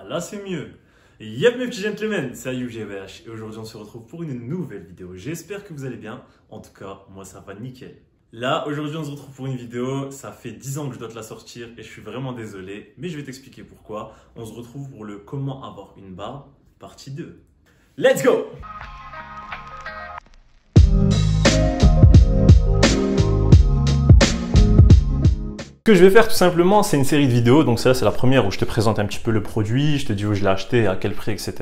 là c'est mieux. Yep mes petits gentlemen, c'est UGVH et aujourd'hui on se retrouve pour une nouvelle vidéo. J'espère que vous allez bien, en tout cas moi ça va nickel. Là aujourd'hui on se retrouve pour une vidéo, ça fait 10 ans que je dois te la sortir et je suis vraiment désolé, mais je vais t'expliquer pourquoi. On se retrouve pour le comment avoir une barbe, partie 2. Let's go! Ce que je vais faire tout simplement, c'est une série de vidéos. Donc ça, c'est la première où je te présente un petit peu le produit, je te dis où je l'ai acheté, à quel prix, etc.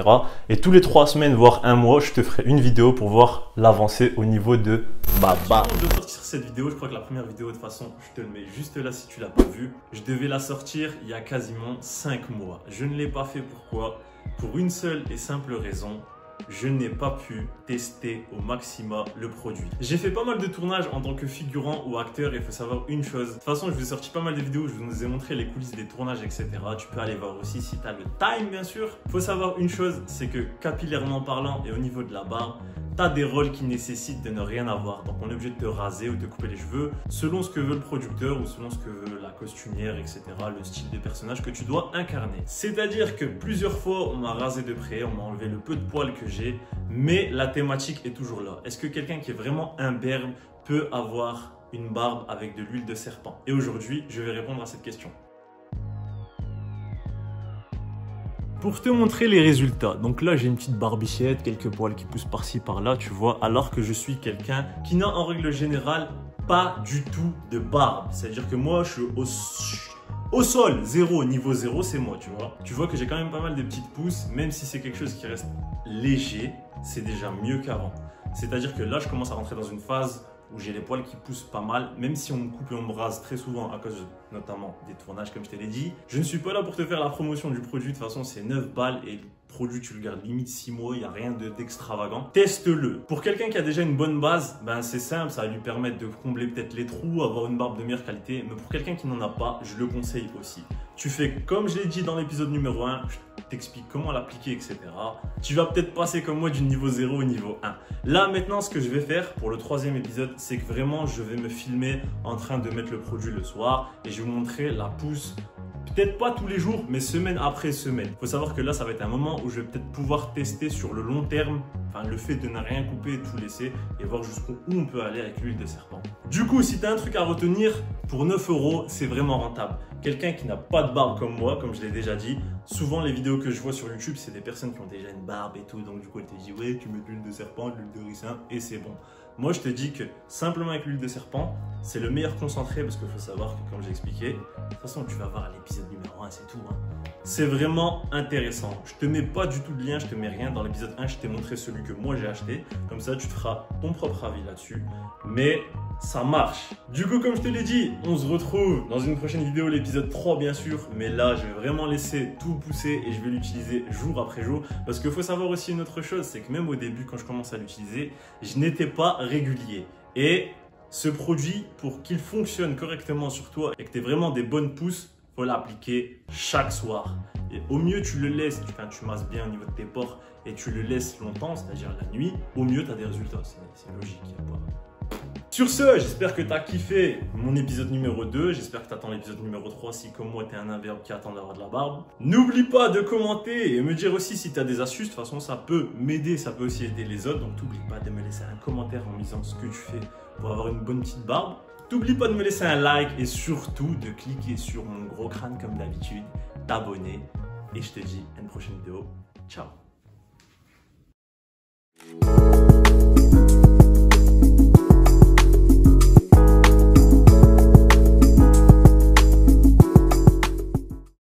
Et tous les 3 semaines, voire un mois, je te ferai une vidéo pour voir l'avancée au niveau de ma barbe. Je vais sortir cette vidéo, je crois que la première vidéo, de toute façon, je te le mets juste là si tu l'as pas vue. Je devais la sortir il y a quasiment 5 mois. Je ne l'ai pas fait, pourquoi? Pour une seule et simple raison. Je n'ai pas pu tester au maximum le produit. J'ai fait pas mal de tournages en tant que figurant ou acteur et il faut savoir une chose. De toute façon, je vous ai sorti pas mal de vidéos, je vous ai montré les coulisses des tournages, etc. Tu peux aller voir aussi si tu as le time, bien sûr. Il faut savoir une chose, c'est que capillairement parlant et au niveau de la barbe, tu as des rôles qui nécessitent de ne rien avoir. Donc on est obligé de te raser ou de couper les cheveux selon ce que veut le producteur ou selon ce que veut la costumière, etc. Le style de personnage que tu dois incarner. C'est-à-dire que plusieurs fois, on m'a rasé de près, on m'a enlevé le peu de poils que j'ai, mais la thématique est toujours là. Est-ce que quelqu'un qui est vraiment imberbe peut avoir une barbe avec de l'huile de serpent? Et aujourd'hui, je vais répondre à cette question. Pour te montrer les résultats, donc là j'ai une petite barbichette, quelques poils qui poussent par-ci par-là, tu vois, alors que je suis quelqu'un qui n'a en règle générale pas du tout de barbe. C'est-à-dire que moi je suis au sol, niveau 0, c'est moi, tu vois. Tu vois que j'ai quand même pas mal de petites pousses, même si c'est quelque chose qui reste léger, c'est déjà mieux qu'avant. C'est-à-dire que là je commence à rentrer dans une phase où j'ai les poils qui poussent pas mal, même si on me coupe et on me rase très souvent à cause notamment des tournages comme je te l'ai dit. Je ne suis pas là pour te faire la promotion du produit, de toute façon c'est 9 balles et le produit tu le gardes limite 6 mois, il n'y a rien d'extravagant. Teste-le. Pour quelqu'un qui a déjà une bonne base, ben c'est simple, ça va lui permettre de combler peut-être les trous, avoir une barbe de meilleure qualité, mais pour quelqu'un qui n'en a pas, je le conseille aussi. Tu fais comme je l'ai dit dans l'épisode numéro 1, je t'explique comment l'appliquer, etc. Tu vas peut-être passer comme moi du niveau 0 au niveau 1. Là maintenant, ce que je vais faire pour le 3e épisode, c'est que vraiment je vais me filmer en train de mettre le produit le soir et je vais vous montrer la pousse. Peut-être pas tous les jours, mais semaine après semaine. Il faut savoir que là, ça va être un moment où je vais peut-être pouvoir tester sur le long terme, enfin le fait de ne rien couper et de tout laisser et voir jusqu'où on peut aller avec l'huile de serpent. Du coup, si tu as un truc à retenir, pour 9 €, c'est vraiment rentable. Quelqu'un qui n'a pas de barbe comme moi, comme je l'ai déjà dit, souvent les vidéos que je vois sur YouTube, c'est des personnes qui ont déjà une barbe et tout. Donc du coup, elle te dit, ouais, tu mets de l'huile de serpent, de l'huile de ricin et c'est bon. Moi, je te dis que simplement avec l'huile de serpent, c'est le meilleur concentré parce qu'il faut savoir que, comme j'ai expliqué, de toute façon, tu vas voir l'épisode numéro 1, c'est tout. C'est vraiment intéressant. Je te mets pas du tout de lien, je te mets rien. Dans l'épisode 1, je t'ai montré celui que moi j'ai acheté. Comme ça, tu te feras ton propre avis là-dessus. Mais ça marche. Du coup, comme je te l'ai dit, on se retrouve dans une prochaine vidéo, l'épisode 3 bien sûr. Mais là, je vais vraiment laisser tout pousser et je vais l'utiliser jour après jour. Parce qu'il faut savoir aussi une autre chose, c'est que même au début, quand je commence à l'utiliser, je n'étais pas régulier. Et ce produit, pour qu'il fonctionne correctement sur toi et que tu aies vraiment des bonnes pousses, il faut l'appliquer chaque soir. Et au mieux, tu le laisses, tu masses bien au niveau de tes pores et tu le laisses longtemps, c'est-à-dire la nuit, au mieux, tu as des résultats. C'est logique, il n'y a pas. Sur ce, j'espère que tu as kiffé mon épisode numéro 2. J'espère que tu attends l'épisode numéro 3 si comme moi tu es un imberbe qui attend d'avoir de la barbe. N'oublie pas de commenter et me dire aussi si tu as des astuces. De toute façon, ça peut m'aider, ça peut aussi aider les autres. Donc n'oublie pas de me laisser un commentaire en me disant ce que tu fais pour avoir une bonne petite barbe. N'oublie pas de me laisser un like et surtout de cliquer sur mon gros crâne comme d'habitude, t'abonner. Et je te dis à une prochaine vidéo. Ciao.